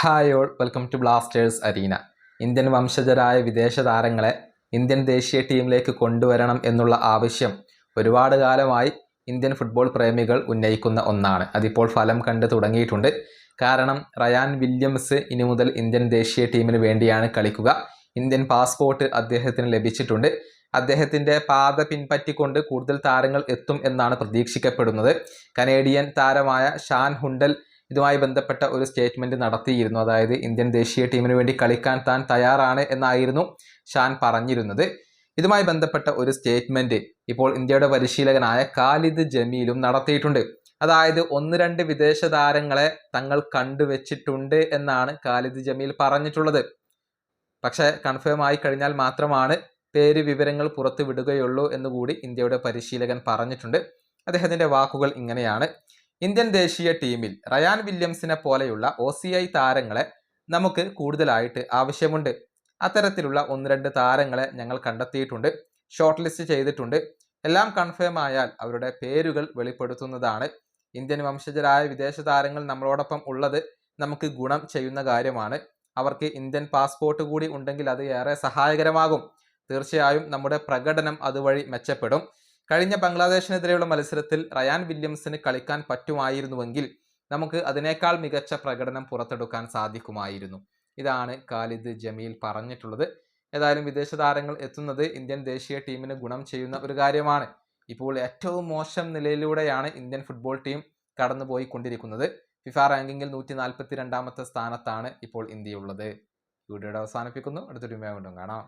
Hi all, welcome to blasters arena. Indian വംശജരായ വിദേശ താരങ്ങളെ ഇന്ത്യൻ ദേശീയ ടീമിലേക്ക് കൊണ്ടുവരണം എന്നുള്ള ആവശ്യം ഒരുപാട് കാലമായി ഇന്ത്യൻ ഫുട്ബോൾ പ്രേമികൾ ഉന്നയിക്കുന്ന ഒന്നാണ്. അതിപ്പോൾ ഫലം കണ്ടു തുടങ്ങിയിട്ടുണ്ട്. കാരണം റയാൻ വില്യംസ് ഇനി മുതൽ ഇന്ത്യൻ ദേശീയ ടീമിന് വേണ്ടിയാണ് കളിക്കുക. ഇന്ത്യൻ പാസ്പോർട്ട് അദ്ദേഹത്തിന് ലഭിച്ചിട്ടുണ്ട്. അദ്ദേഹത്തിൻ്റെ പാത പിൻപറ്റിക്കൊണ്ട് കൂടുതൽ താരങ്ങൾ എത്തും എന്നാണ് പ്രതീക്ഷിക്കപ്പെടുന്നത്. കനേഡിയൻ താരമായ ഷാൻ ഹുണ്ടൽ ഇതുമായി ബന്ധപ്പെട്ട ഒരു സ്റ്റേറ്റ്മെന്റ് നടത്തിയിരുന്നു. അതായത് ഇന്ത്യൻ ദേശീയ ടീമിന് വേണ്ടി കളിക്കാൻ താൻ തയ്യാറാണ് എന്നായിരുന്നു ഷാൻ പറഞ്ഞിരുന്നത്. ഇതുമായി ബന്ധപ്പെട്ട ഒരു സ്റ്റേറ്റ്മെന്റ് ഇപ്പോൾ ഇന്ത്യയുടെ പരിശീലകനായ ഖാലിദ് ജമീലും നടത്തിയിട്ടുണ്ട്. അതായത് 1-2 വിദേശ താരങ്ങളെ തങ്ങൾ കണ്ടുവച്ചിട്ടുണ്ട് എന്നാണ് ഖാലിദ് ജമീൽ പറഞ്ഞിട്ടുള്ളത്. പക്ഷെ കൺഫേം ആയി കഴിഞ്ഞാൽ മാത്രമാണ് പേര് വിവരങ്ങൾ പുറത്തു വിടുകയുള്ളൂ എന്നുകൂടി ഇന്ത്യയുടെ പരിശീലകൻ പറഞ്ഞിട്ടുണ്ട്. അദ്ദേഹത്തിന്റെ വാക്കുകൾ ഇങ്ങനെയാണ്: ഇന്ത്യൻ ദേശീയ ടീമിൽ റയാൻ വില്യംസിനെ പോലെയുള്ള OCI താരങ്ങളെ നമുക്ക് കൂടുതലായിട്ട് ആവശ്യമുണ്ട്. അത്തരത്തിലുള്ള 1-2 താരങ്ങളെ ഞങ്ങൾ കണ്ടെത്തിയിട്ടുണ്ട്, ഷോർട്ട് ലിസ്റ്റ് ചെയ്തിട്ടുണ്ട്. എല്ലാം കൺഫേം ആയാൽ അവരുടെ പേരുകൾ വെളിപ്പെടുത്തുന്നതാണ്. ഇന്ത്യൻ വംശജരായ വിദേശ താരങ്ങൾ നമ്മളോടൊപ്പം ഉള്ളത് നമുക്ക് ഗുണം ചെയ്യുന്ന കാര്യമാണ്. അവർക്ക് ഇന്ത്യൻ പാസ്പോർട്ട് കൂടി ഉണ്ടെങ്കിൽ അത് ഏറെ സഹായകരമാകും. തീർച്ചയായും നമ്മുടെ പ്രകടനം അതുവഴി മെച്ചപ്പെടും. കഴിഞ്ഞ ബംഗ്ലാദേശിനെതിരെയുള്ള മത്സരത്തിൽ റയാൻ വില്യംസിന് കളിക്കാൻ പറ്റുമായിരുന്നുവെങ്കിൽ നമുക്ക് അതിനേക്കാൾ മികച്ച പ്രകടനം പുറത്തെടുക്കാൻ സാധിക്കുമായിരുന്നു. ഇതാണ് ഖാലിദ് ജമീൽ പറഞ്ഞിട്ടുള്ളത്. ഏതായാലും വിദേശ താരങ്ങൾ എത്തുന്നത് ഇന്ത്യൻ ദേശീയ ടീമിന് ഗുണം ചെയ്യുന്ന ഒരു കാര്യമാണ്. ഇപ്പോൾ ഏറ്റവും മോശം നിലയിലൂടെയാണ് ഇന്ത്യൻ ഫുട്ബോൾ ടീം കടന്നുപോയിക്കൊണ്ടിരിക്കുന്നത്. ഫിഫ റാങ്കിങ്ങിൽ 142ാമത്തെ സ്ഥാനത്താണ് ഇപ്പോൾ ഇന്ത്യയുള്ളത്. വീഡിയോയുടെ അവസാനിപ്പിക്കുന്നു. അടുത്തൊരു വീണ്ടും കാണാം.